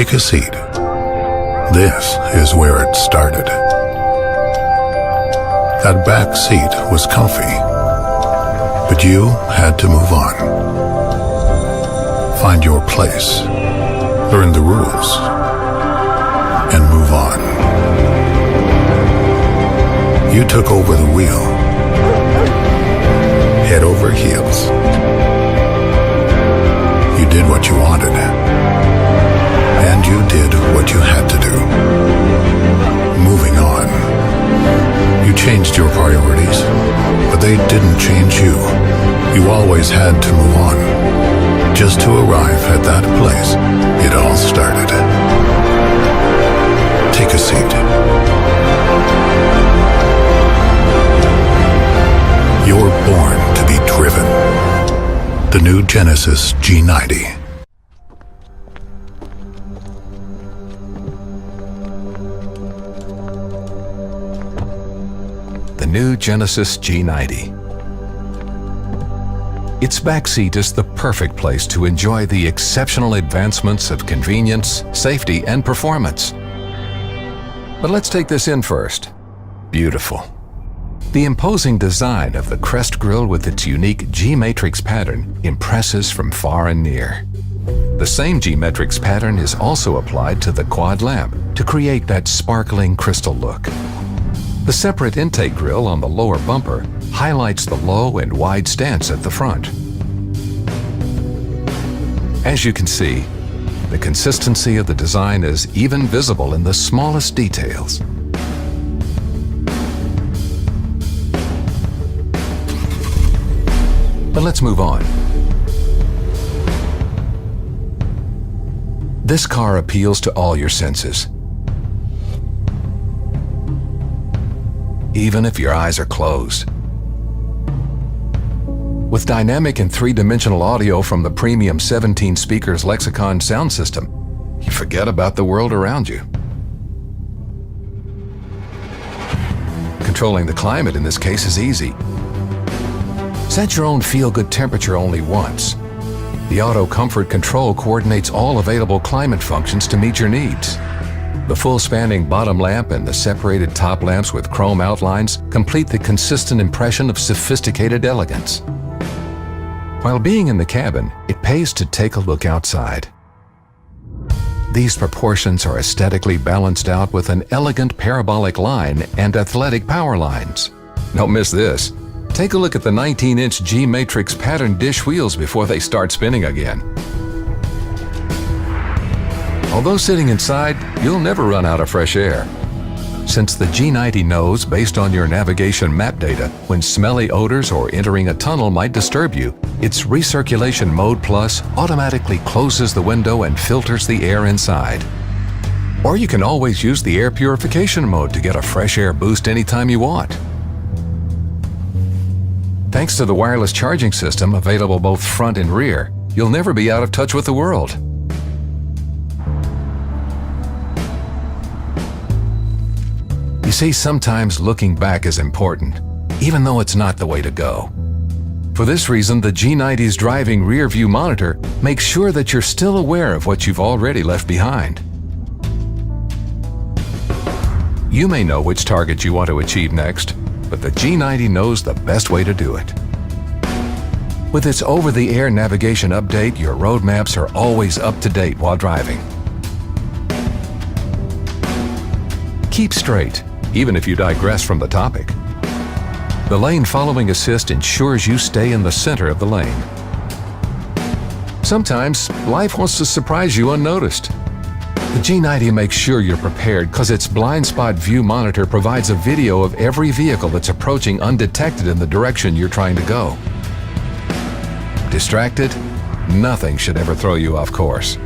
Take a seat. This is where it started. That back seat was comfy, but you had to move on. Find your place, learn the rules, and move on. You took over the wheel, head over heels. You did what you wanted, and you did what you had to do. Moving on. You changed your priorities, but they didn't change you. You always had to move on, just to arrive at that place it all started. Take a seat. You're born to be driven. The new Genesis G90. The new Genesis G90. Its backseat is the perfect place to enjoy the exceptional advancements of convenience, safety, and performance. But let's take this in first. Beautiful. The imposing design of the crest grille with its unique G-matrix pattern impresses from far and near. The same G-matrix pattern is also applied to the quad lamp to create that sparkling crystal look. The separate intake grille on the lower bumper highlights the low and wide stance at the front. As you can see, the consistency of the design is even visible in the smallest details. But let's move on. This car appeals to all your senses. Even if your eyes are closed. With dynamic and three-dimensional audio from the premium 17 speakers Lexicon sound system, you forget about the world around you. Controlling the climate in this case is easy. Set your own feel-good temperature only once. The Auto Comfort Control coordinates all available climate functions to meet your needs. The full-spanning bottom lamp and the separated top lamps with chrome outlines complete the consistent impression of sophisticated elegance. While being in the cabin, it pays to take a look outside. These proportions are aesthetically balanced out with an elegant parabolic line and athletic power lines. Don't miss this. Take a look at the 19-inch G-matrix pattern dish wheels before they start spinning again. Although sitting inside, you'll never run out of fresh air. Since the G90 knows, based on your navigation map data, when smelly odors or entering a tunnel might disturb you, its Recirculation Mode Plus automatically closes the window and filters the air inside. Or you can always use the air purification mode to get a fresh air boost anytime you want. Thanks to the wireless charging system available both front and rear, you'll never be out of touch with the world. You see, sometimes looking back is important, even though it's not the way to go. For this reason, the G90's driving rear view monitor makes sure that you're still aware of what you've already left behind. You may know which target you want to achieve next, but the G90 knows the best way to do it. With its over-the-air navigation update, your road maps are always up to date while driving. Keep straight, even if you digress from the topic. The lane following assist ensures you stay in the center of the lane. Sometimes, life wants to surprise you unnoticed. The G90 makes sure you're prepared because its blind spot view monitor provides a video of every vehicle that's approaching undetected in the direction you're trying to go. Distracted? Nothing should ever throw you off course.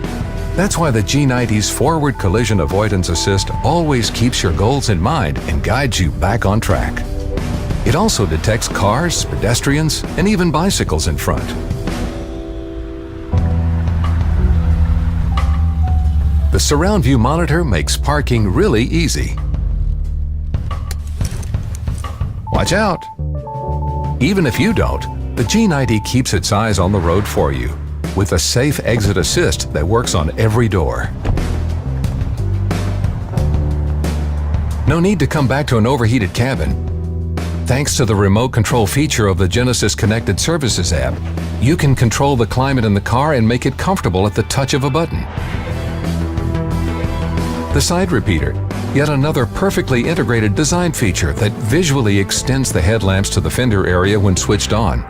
That's why the G90's Forward Collision Avoidance Assist always keeps your goals in mind and guides you back on track. It also detects cars, pedestrians, and even bicycles in front. The surround view monitor makes parking really easy. Watch out! Even if you don't, the G90 keeps its eyes on the road for you, with a safe exit assist that works on every door. No need to come back to an overheated cabin. Thanks to the remote control feature of the Genesis Connected Services app, you can control the climate in the car and make it comfortable at the touch of a button. The side repeater, yet another perfectly integrated design feature that visually extends the headlamps to the fender area when switched on.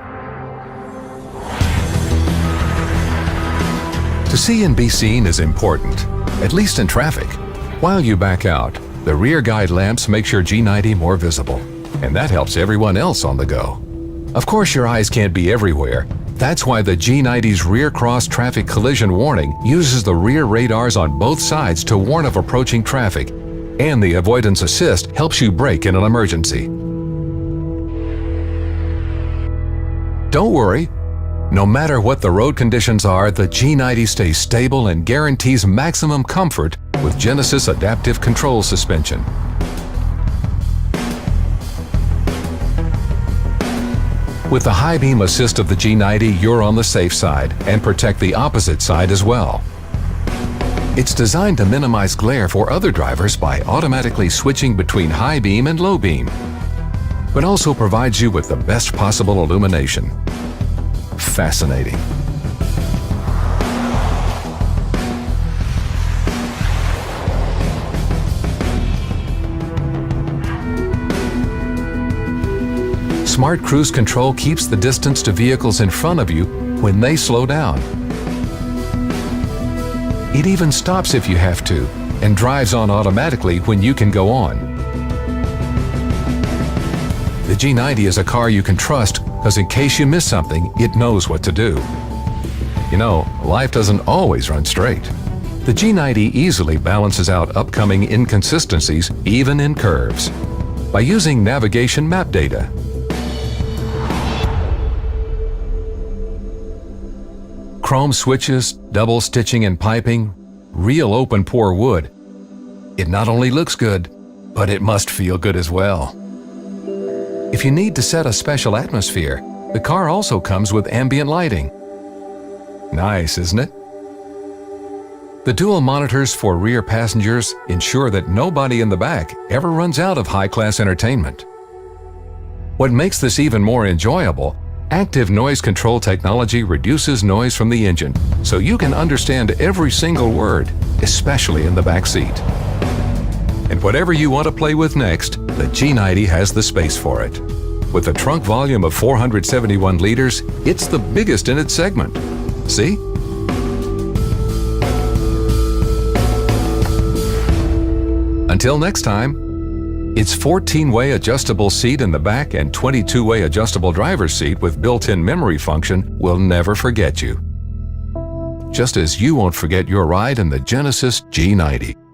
To see and be seen is important, at least in traffic. While you back out, the rear guide lamps make your G90 more visible, and that helps everyone else on the go. Of course, your eyes can't be everywhere. That's why the G90's rear cross traffic collision warning uses the rear radars on both sides to warn of approaching traffic, and the avoidance assist helps you brake in an emergency. Don't worry. No matter what the road conditions are, the G90 stays stable and guarantees maximum comfort with Genesis Adaptive Control Suspension. With the high beam assist of the G90, you're on the safe side and protect the opposite side as well. It's designed to minimize glare for other drivers by automatically switching between high beam and low beam, but also provides you with the best possible illumination. Fascinating. Smart Cruise Control keeps the distance to vehicles in front of you when they slow down. It even stops if you have to and drives on automatically when you can go on. The G90 is a car you can trust because in case you miss something, it knows what to do. You know, life doesn't always run straight. The G90 easily balances out upcoming inconsistencies, even in curves, by using navigation map data. Chrome switches, double stitching and piping, real open pore wood. It not only looks good, but it must feel good as well. If you need to set a special atmosphere, the car also comes with ambient lighting. Nice, isn't it? The dual monitors for rear passengers ensure that nobody in the back ever runs out of high-class entertainment. What makes this even more enjoyable, active noise control technology reduces noise from the engine, so you can understand every single word, especially in the back seat. And whatever you want to play with next, the G90 has the space for it. With a trunk volume of 471 liters, it's the biggest in its segment. See? Until next time, its 14-way adjustable seat in the back and 22-way adjustable driver's seat with built-in memory function will never forget you. Just as you won't forget your ride in the Genesis G90.